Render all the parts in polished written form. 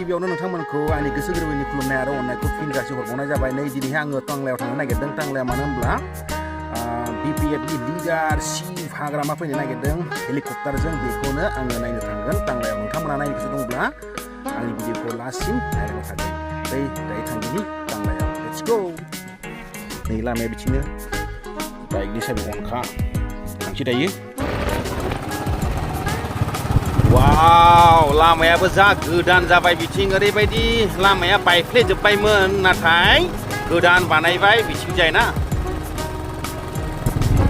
गिबियावनो नोंथांमोनखौ आंनि गोसो गोरबोनि खुलुमनाय आरो अननायखौ फिन जासि हरबावनाय जाबाय नै दिनैहाय आङो टांलायाव थांनो नागिरदों टांलाया मानो होनब्ला BPF लिडार चिफ हाग्रामा फैनो नागिरदों हेलिकप्टारजों बेखौनो आङो नायनो थांगोन टांलायाव नोंथांमोना नायनो गोसो दंब्ला आंनि भिडिअखौ लास्टसिम नायलांबाय थागोन दायो थांदिनि टांलायाव लेट्स गो नै लामाया बिथिंनो बाइकनि साबि अनखा थांसै दायो वाव लामायाबो जा गोदान जाबाय बिथिं ओरैबायदि लामाया बायफ्लेजोब्बायमोन नाथाय गोदान बानायबाय बिथिं जायना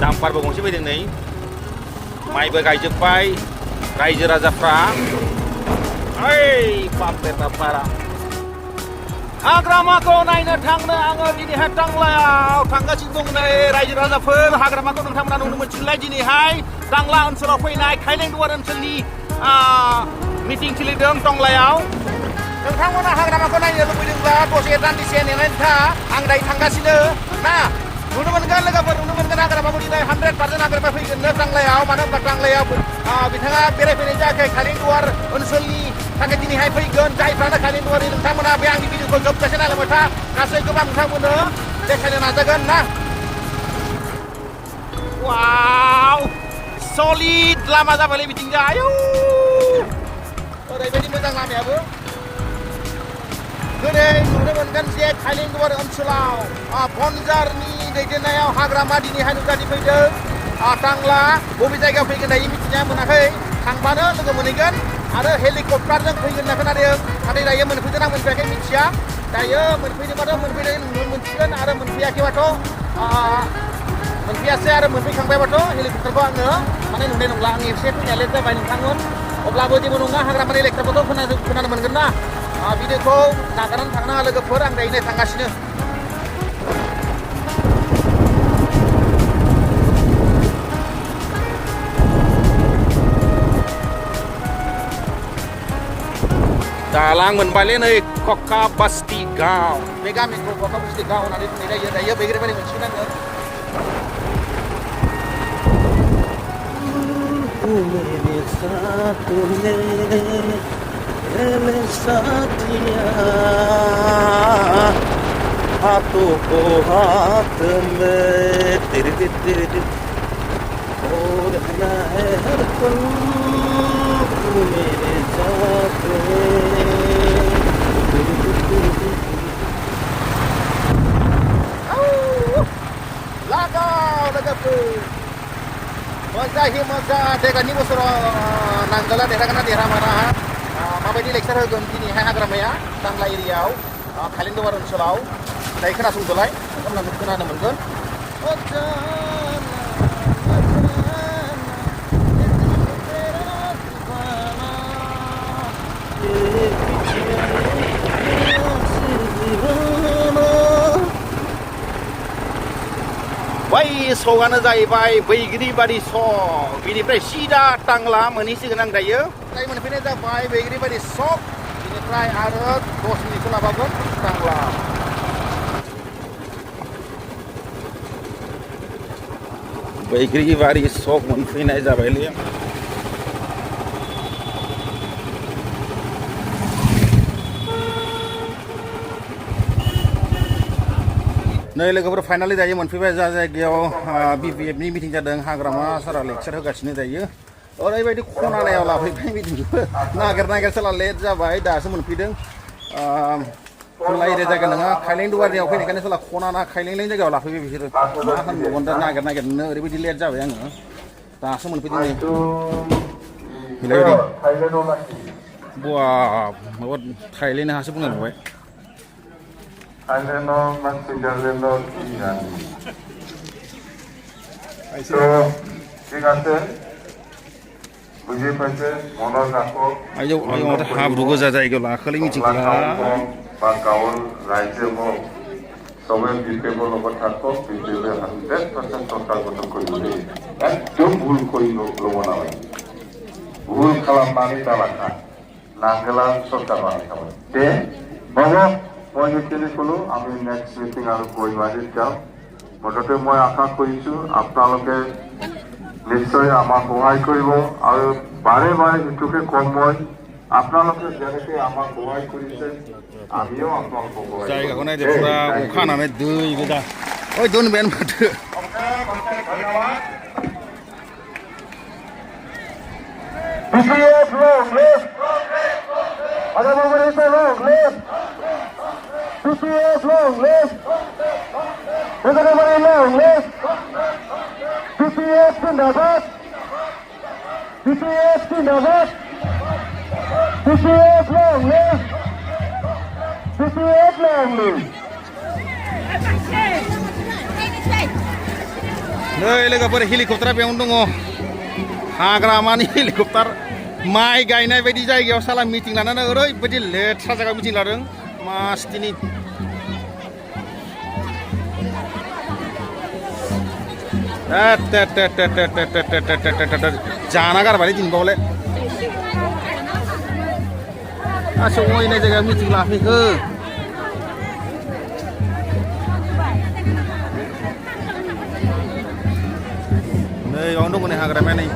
दामपारबो गंसे फैदों नै माइबो गायजोब्बाय रायजो राजाफ्रा ओइ बापरे बापारा हाग्रामाखौ नायनो थांनो आङो दिनैहाय टांलायाव थांगासिनो दं नै रायजो राजाफोर हाग्रामाखौ नोंथांमोना नुनो मोनसिगोनलाय दिनैहाय टांला ओनसोलाव फैनाय खाइलेंदुवार ओनसोलनि मिटिं सोलिदों टंलायाव नोंथांमोना हाग्रामाखौ नायनो लुबैदोंब्ला दसे दान्दिसे नेनानै था आं दायो थांगासिनो ना नुनो मोनगोन लोगोफोर नुनो मोनगोन हाग्रामाखौ दिनै 100% हाग्रामा फैगोन टांलायाव मानो होनब्ला टांलायाव बिथाङा बेरायफैनाय जायाखै खाइलेंदुवार ओनसोलनि थाखाय दिनैहाय फैगोन जायफ्रानो खाइलेंदुवारनि नोंथांमोना बे आंनि भिडिअखौ जोबजासे नायलांबाय था गासैखौबो आं नोंथांमोननो देखायनो नाजागोन ना वाव सलिड लामा जाबायलै बिथिंजा आयौ ओरैबायदि मोजां लामायाबो दिनै नुनो मोनगोन जे खाइलेंदुवार ओनसोलाव बनजारनि दैदेननायाव हाग्रामा दिनैहाय नुजाथि फैदों टांला बबे जायगायाव फैगोन दायो मिथिना मोनाखै थांबानो लोगो मोनहैगोन आरो हेलिकप्टारजों फैगोन होनना खोनादों नाथाय दायो मोनफैदों ना मोनफैयाखै मिथिया दायो मोनफैदोंबाथ' मोनफैदों नुनो मोनसिगोन आरो मोनफैयाखैबाथ' मोनफैयासै आरो मोनफैखांबायबाथ' हेलिकप्टारखौ आङो माने नुनाय नंला आं एसे फैनाया लेट जाबाय नोंथांमोन अब्लाबो जेबो नङा हाग्रामानि लेखाखौथ' खोनानो मोनगोन ना भिडिअखौ नागारनानै थांनाङा लोगोफोर आं दायो थांगासिनो दालां मोनबायलै नै कका बस्ती गाव बे गामिखौ कका बस्ती गाव होननानै बुंनाय जायो दायो बैग्रिबारि मोनसिगोन आङो हाथों को हाथ में तेरे और रहना है हर पल मेरे साथ लगाव लोगोफोर मोजाङै मोजां देग्लायनि बोसोराव नांगोला देरहागोन ना देरहामारा माबायदि लेक्सार होगोन दिनैहाय हाग्रामाया टांला एरियायाव खाइलेंदुवार ओनसोलाव दायो खोनासंदोलाय नोंथांमोना खोनानो मोनगोन बै सगानो जाहैबाय बैग्रिबारि सक बिनिफ्राय सिदा टांला मोनहैसिगोन आं दायो मोनफैनाय जाबाय बैग्रिबारि सक बिनिफ्राय आरो 10 मिनिटसो लाबावगोन टांला बैग्रिबारि सक मोनफैनाय जाबायलै नै लोगोफोर फाइनालि दायो मोनफैबाय जा जायगायाव BPF नि मिटिं जादों हाग्रामा सारा लेक्सार होगासिनो दायो ओरैबायदि खनायाव लाफैबाय मिटिंखौ नागिर लेट जाबाय दासो मोनफैदों खोला एरिया जायगा नङा खाइलेंदुवारियाव फैनायखायनो सोला खना ना खाइलेंलें जायगायाव लाफैबाय बिसोरो मा होनबावगोन दा नागिरनो ओरैबायदि लेट जाबाय आङो दासो मोनफैदों नै बा माबा थाइलेण्ड हासो बुंनाय नुबाय आयौ माथो हाब्रु गोजा जायगायाव लाखोलै मिथिंखौ गावल रायजो हक सबै BPF লগত থাকো BPF 100% সরকার গঠন করবে একদম ভুল করি লব নালাগে ভুল খালামनानै दालाखा नांगोला सरकार बानायखाबाय दे बाबा মই যেতিয়ালৈ ক'লো আমি নেক্সট মিটিং আৰু গুৱাহাটীত যাম মুঠতে মই আশা কৰিছো আপোনালোকে নিশ্চয় আমাক সহায় কৰিব আৰু বাৰে বাৰে ইটোকে কম মই আপোনালোকে যেনেকে আমাক সহায় কৰিছে আমিও আপোনালোকক সহায় जायगाखौ नायदो पुरा अखा हानानै दै गोजा ओइ दोन बेन माथो BPF long live! Hagrama Mohilary long live! BPF long live! Hagrama Mohilary long live! BPF zindabad! BPF zindabad! BPF long live! BPF long live! नै लोगोफोर हेलिकप्टारा बेयावनो दङ हाग्रामानि हेलिकप्टार माइ गायनाय बायदि जायगायाव साला मिटिं लानानै ओरैबायदि लेथ्रा जायगायाव मिटिं लादों मासथिनि जाना गारबाय दिनबावले आसो अयनाय जायगायाव मिटिं लाफैखो नै बावनो दङ नै हाग्रामाया नै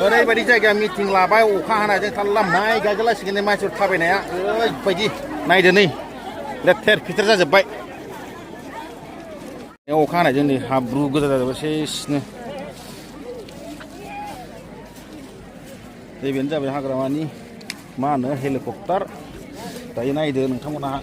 ओरैबायदि जायगाया मिटिं लाबाय अखा हानायजों थाल्ला माइ गायजालासिगोन मानसिफोर थाबायनाया ओरैबायदि नायदो नै लेथेर फिथेर जाजोब्बाय अखा हानायजों नै हाब्रु गोजा जाजोब्बाय सेसनो नैबेनो जाबाय हाग्रामानि मा होनो हेलिकप्टार दायो नायदो नोंथांमोनहा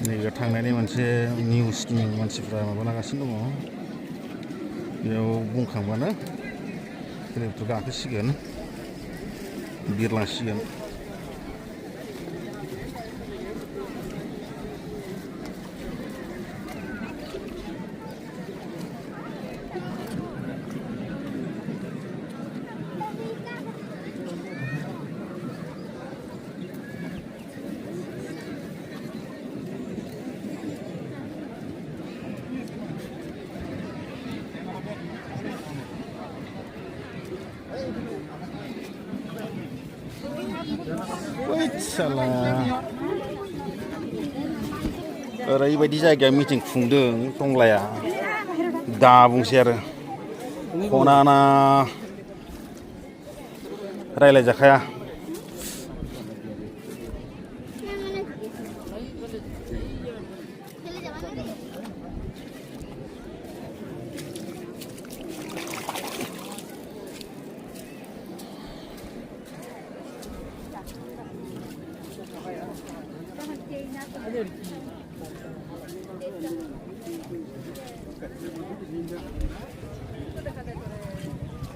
नैबे थांनायनि मोनसे निउसनि मानसिफ्रा माबा लागासिनो दङ बेयाव बुंखांबानो हेलिकप्टार गाखोसिगोन बिरलांसिगोन ओरैबायदि जायगायाव मिटिं खुंदों टंलाया दा बुंसै आरो खनाना रायलायजाखाया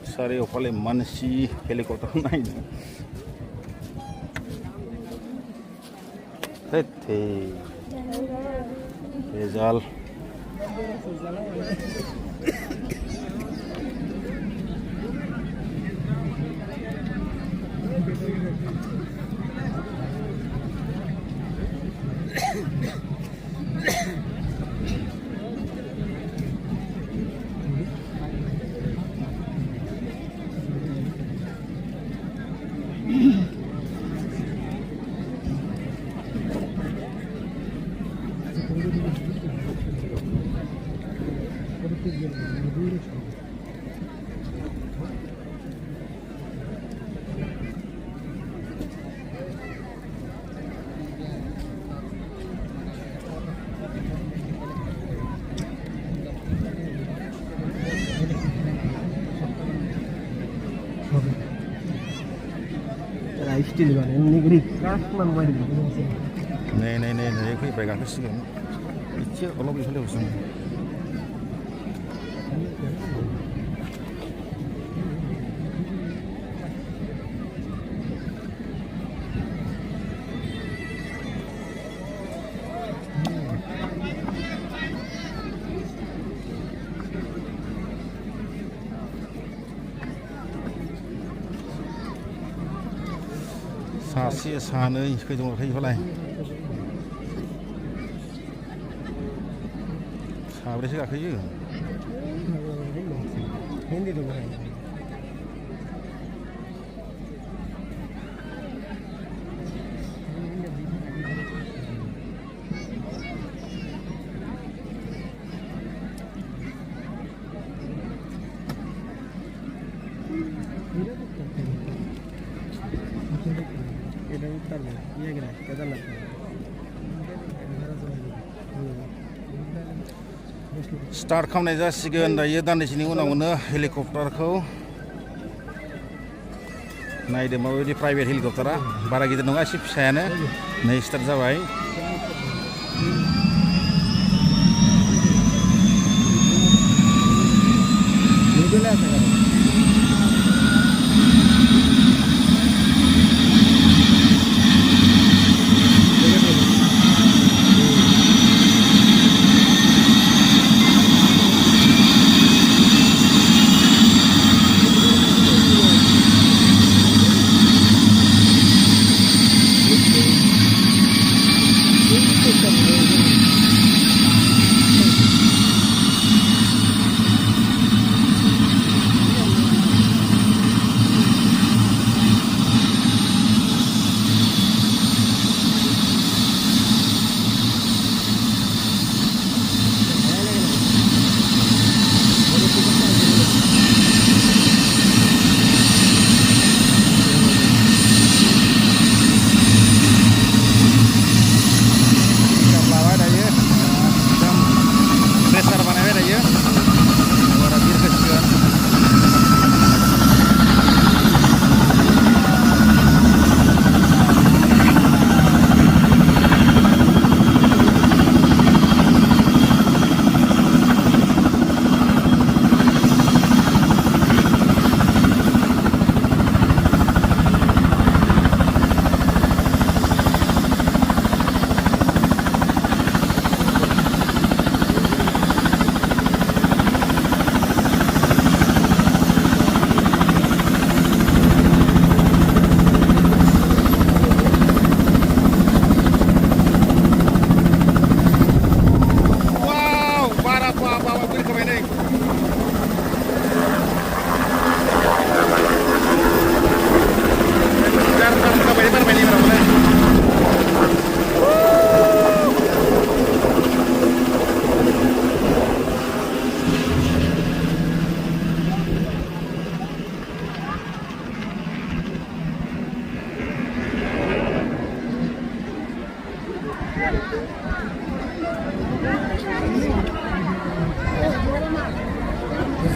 चारिय'फाले मानसि हेलिकप्टार नायनो भेजाल Still got any Greek. Này fैबाय गाखोसिगोन एसे अलप इफालेवसिन सासे सानै खैजन गाखोयोफालाय साब्रैसो गाखोयो स्टार्ट खालामनाय जासिगोन दायो दान्दिसेनि उनावनो हेलिकप्टारखौ नायदो माबायदि प्राइभेट हेलिकप्टारा बारा गिदिर नङा एसे फिसायानो नै स्टार्ट जाबाय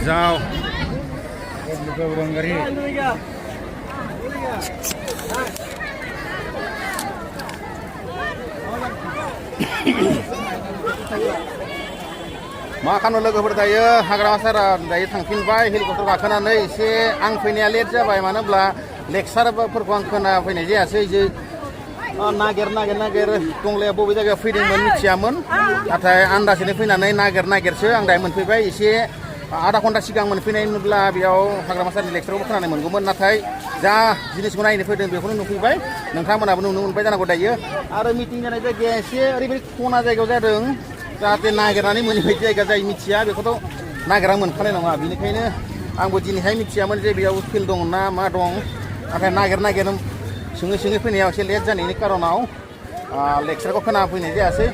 जाओ मा खालामनो लोगोफोर दायो हाग्रामा सारा दायो थांफिनबाय हेलिकप्टार गाखोनानै एसे आं फैनाया लेट जाबाय मानो होनब्ला लेक्सारफोरखौ आं खोनाफैनाय जायासै जे नागिर टंलाया बबे जायगायाव फैदोंमोन मिथियामोन नाथाय आन्दाजैनो फैनानै नागिरसो आं दायो मोनफैबाय एसे आधा घन्टा सिगां मोनफैनायमोनब्ला बेयाव हाग्रामा सारनि लेक्सारखौ खोनानो मोनगौमोन नाथाय जा जिनिसखौ नायनो फैदों बेखौनो नुफैबाय नोंथांमोनाबो नुनो मोनबाय जानांगौ दायो आरो मिटिं जानाय जायगाया एसे ओरैबायदि खना जायगायाव जादों जाहाथे नागिरनानै मोनैबायदि जायगा जाय मिथिया बेखौथ' नागिरना मोनखानाय नङा बेनिखायनो आंबो दिनैहाय मिथियामोन जे बेयाव फिल्ड दं ना मा दं नाथाय नागिर सोङै फैनायाव एसे लेट जानायनि कारनाव लेक्सारखौ खोनाफैनाय जायासै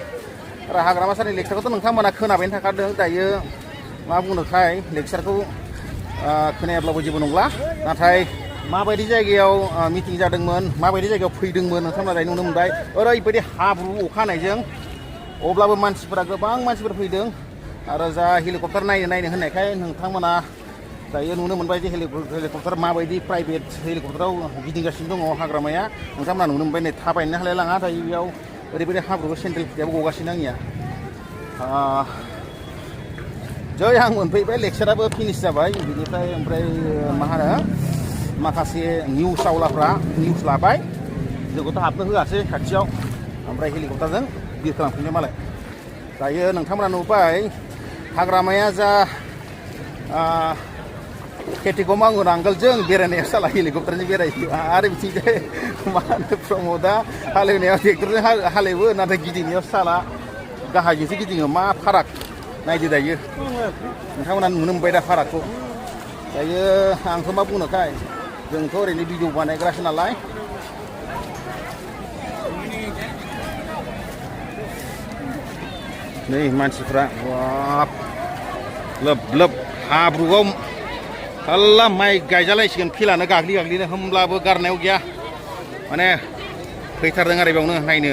आरो हाग्रामा सारनि लेक्सारखौथ' नोंथांमोना खोनाबायनो थाखादों दायो मा बुंनोखाय लेक्सारखौ खोनायाब्लाबो जेबो नंला नाथाय माबायदि जायगायाव मिटिं जादोंमोन माबायदि जायगायाव फैदोंमोन नोंथांमोना दायो नुनो मोनबाय ओरैबायदि हाब्रु अखा हानायजों अब्लाबो मानसिफोरा गोबां मानसिफोर फैदों आरो जा हेलिकप्टार नायनो होननायखाय नोंथांमोना दायो नुनो मोनबाय जे हेलिकप्टार माबायदि प्राइभेट हेलिकप्टाराव गिदिंगासिनो दङ हाग्रामाया नोंथांमोना नुनो मोनबाय नै थाबायनो हालाय लाङा दायो बेयाव ओरैबायदि हाब्रु सेन्देल फिथाइयाबो गगासिनो आंनिया जै आं मोनफैबाय लेक्साराबो फिनिश जाबाय बिनिफ्राय ओमफ्राय मा होनो माखासे निउस आवलाफ्रा निउस लाबाय जोंखौथ' हाबनो होआसै खाथियाव ओमफ्राय हेलिकप्टारजों बिर खालामफिनबाय मालाय दायो नोंथांमोना नुबाय हाग्रामाया जा खेथिखौ मावो नांगोलजों बेरायनाया साला हेलिकप्टारजों बेरायो आरो बिथिंजाय मा होनो प्रमदा हालेवनायाव ट्रेक्टरजों हालेवो नाथाय गिदिंनायाव साला गाहायजोंसो गिदिङो मा फाराग नायदो दायो नोंथांमोना नुनो मोनबाय दा फारागखौ दायो आंथ' मा बुंनोखाय जोंथ' ओरैनो भिडिअ बानायग्रासो नालाय नै मानसिफ्रा बाब लोब लोब हाब्रुआव थाल्ला माइ गायजालायसिगोन फिलानो गाग्लिनो होमब्लाबो गारनायाव गैया माने फैथारदों आरो बेयावनो नायनो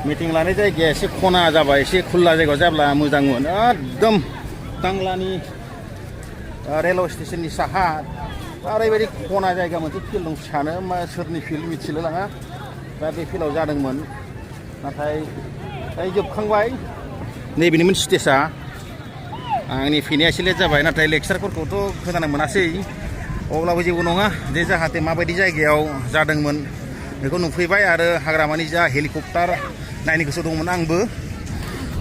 मिटिं लानाय जायगाया एसे खना जाबाय एसे खुला जायगायाव जाब्ला मोजांमोन एकदम टांलानि रेलवे स्टेशननि साहा ओरैबायदि खना जायगा मोनसे फिल्ड दं सानो मा सोरनि फिल्ड मिथिलाय लाङा दा बे फिल्डआव जादोंमोन नाथाय दायो जोबखांबाय नैबेनिमोन स्टेजआ आंनि फैनाया एसे लेट जाबाय नाथाय लेक्सारफोरखौथ' खोनानो मोनासै अब्लाबो जेबो नङा जे जाहाथे माबायदि जायगायाव जादोंमोन बेखौ नुफैबाय आरो हाग्रामानि जा हेलिकप्टार नायनो गोसो दंमोन आंबो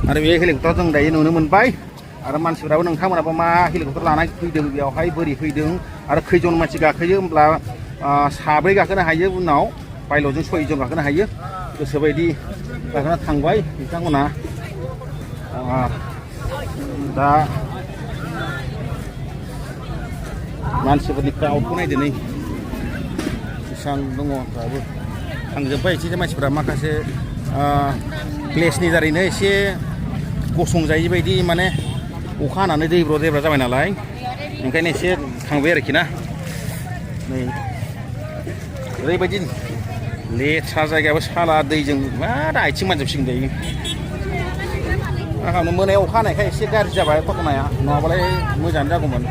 आरो बे हेलिकप्टार जों दायो नुनो मोनबाय आरो मानसिफोराबो नोंथांमोनाबो मा हेलिकप्टार लानानै फैदों बेयावहाय बोरै फैदों आरो खैजन मानसि गाखोयो होमब्ला साब्रै गाखोनो हायो उनाव पाइलटजों 6 जन गाखोनो हायो गोसोबायदि गाखोना थांबाय बिथांमोना दा मानसिफोरनि क्राउडखौ नायदो नै बेसेबां दङ दाबो थांजोब्बाय एसे मानसिफोरा माखासे प्लेसनि दारैनो एसे गसंजायै बायदि माने अखा हानानै दैब्र' जाबाय नालाय ओंखायनो एसे थांबाय आरोखि ना नै ओरैबायदि लेथ्रा जायगायाबो साला दैजों मा आथिं मानजोबसिगोन दायो मा खालामनो मोनायाव अखा हानायखाय एसे गाज्रि जाबाय घटनाया नङाबालाय मोजाङानो जागौमोन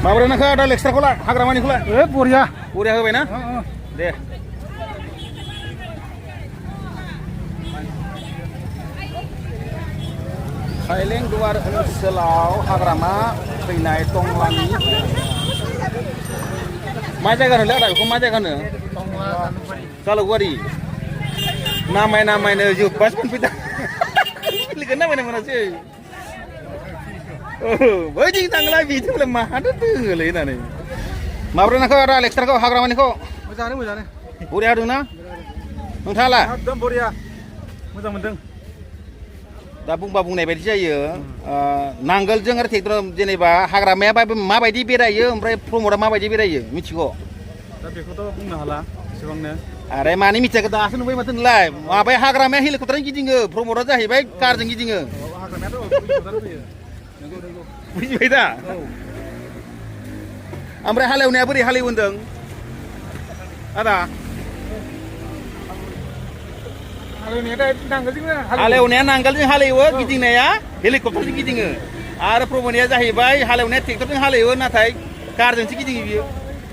माबोरै नाखो दा लेक्सारखौलाय हाग्रामानिखौलाय बरिया होबाय ना दे खायलें दुवार ओनसोलाव हाग्रामा फैनाय टंलानि मा जायगा होनोलै आदा बेखौ मा जायगा होनो जालुकबारि नामायनो जोब्बासो मोनफैदों लोगो नामायनो मोनासै बैदिं थांला बिदिब्ला माहाथो दोङोलै होननानै माबोरै नाखो आदा लेक्सारखौ हाग्रामानिखौ मोजाङानो बरिया होदोंना नोंथाङालाय एकदम बरिया मोजां मोनदों दा बुंबा बुंनाय बायदि जायो नांगोलजों आरो ट्रेक्टर जेनेबा हाग्रामाया माबायदि बेरायो ओमफ्राय प्रमदआ माबायदि बेरायो मिथिगौ दा बेखौथ' बुंनो हाला एसेबांनो आरे मानि मिथियाखै दासो नुबाय माथो नोंलाय माबाया हाग्रामाया हेलिकप्टारजों गिदिङो प्रमदआ जाहैबाय कारजों गिदिङो बुजिबाय दा ओमफ्राय हालेवनाया बोरै हालेवो होनदों आदा हालेवनाया नांगोलजों हालेवो गिदिंनाया हेलिकप्टारजों गिदिङो आरो प्रमदनिया जाहैबाय हालेवनाया ट्रेक्टरजों हालेवो नाथाय कारजोंसो गिदिङो बियो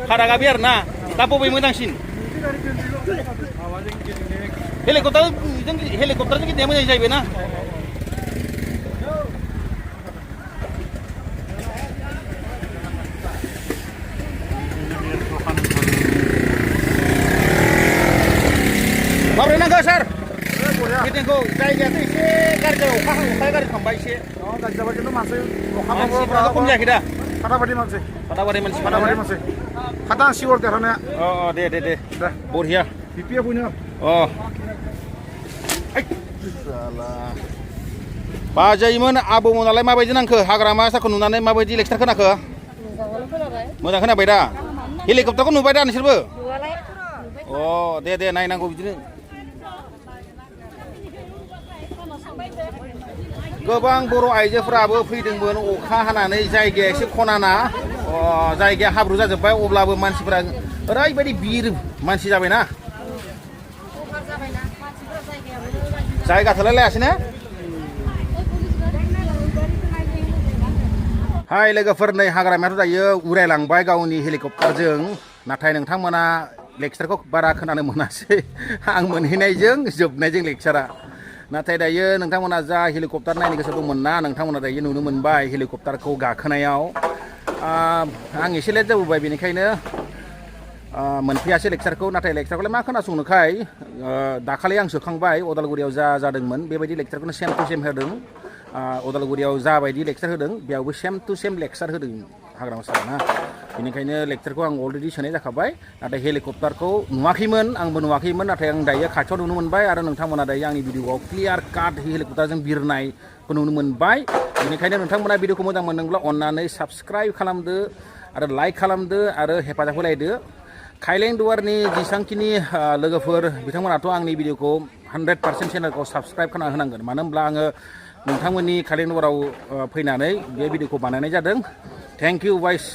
फारागा बे आरो ना दा बबे मोजांसिन हेलिकप्टारजों गिदिंनाया मोजां जाहैबाय ना माबोरै नांगौ सार मिटिंखौ जायगायाथ' एसे गाज्रि जाबाय अखा गाज्रि थांबाय एसे गाज्रि जाबाय खिन्थु मानसिफोरा खम जायाखै दा फाटाबारि मानसि खाटा सिवर देरहानाया दे बरिया BPF बयनो बाजायोमोन आबौमोनालाय माबायदि नांखो हाग्रामा सारखौ नुनानै माबायदि लेक्सार खोनाखो मोजां खोनाबाय दा हेलिकप्टारखौ नुबाय दा नोंसोरबो दे नायनांगौ बिदिनो गोबां बर' आइजोफोराबो फैदोंमोन अखा हानानै जायगाया एसे खनाना जायगाया हाब्रु जाजोब्बाय अब्लाबो मानसिफोरा ओरैबायदि बिर मानसि जाबायना जायगा थोलाय लायासै ना हाय लोगोफोर नै हाग्रामायाथ' दायो उरायलांबाय गावनि हेलिकप्टारजों नाथाय नोंथांमोना लेक्चारखौ बारा खोनानो मोनासै आं मोनहैनायजों जोबनायजों लेक्चारा नाथाय दायो नोंथांमोना जा हेलिकप्टार नायनो गोसो दंमोन ना नोंथांमोना दायो नुनो मोनबाय हेलिकप्टारखौ गाखोनायाव आं एसे लेट जाबोबाय बेनिखायनो मोनफैयासै लेक्चारखौ नाथाय लेक्चारखौलाय मा खोनासंनोखाय दाखालि आं सोखांबाय अदालगुरियाव जा जादोंमोन बेबायदि लेक्चारखौनो सेम टु सेम होदों अदालगुरियाव जाबायदि लेक्चार होदों बेयावबो सेम टु सेम लेक्चार होदों हाग्रामा सारा ना बेनिखायनो लेक्चारखौ आं अलरेडि सोनाय जाखाबाय नाथाय हेलिकप्टारखौ नुवाखैमोन आंबो नुवाखैमोन नाथाय आं दायो खाथियाव नुनो मोनबाय आरो नोंथांमोना दायो आंनि भिडिअआव क्लियार काट हेलिकप्टारजों बिरनायखौ नुनो मोनबाय बेनिखायनो नोंथांमोना भिडिअखौ मोजां मोनदोंब्ला अन्नानै साबस्क्राइब खालामदो आरो लाइक खालामदो आरो हेफाजाब होलायदो खाइलें दुवारनि जेसांखिनि लोगोफोर बिथांमोनाथ' आंनि भिडिअखौ 100% चेनेलखौ साबस्क्राइब खालामना होनांगोन मानो होनब्ला आङो नोंथांमोननि खाइलें दुवाराव फैनानै बे भिडिअखौ बानायनाय जादों थेंक इउ गाइस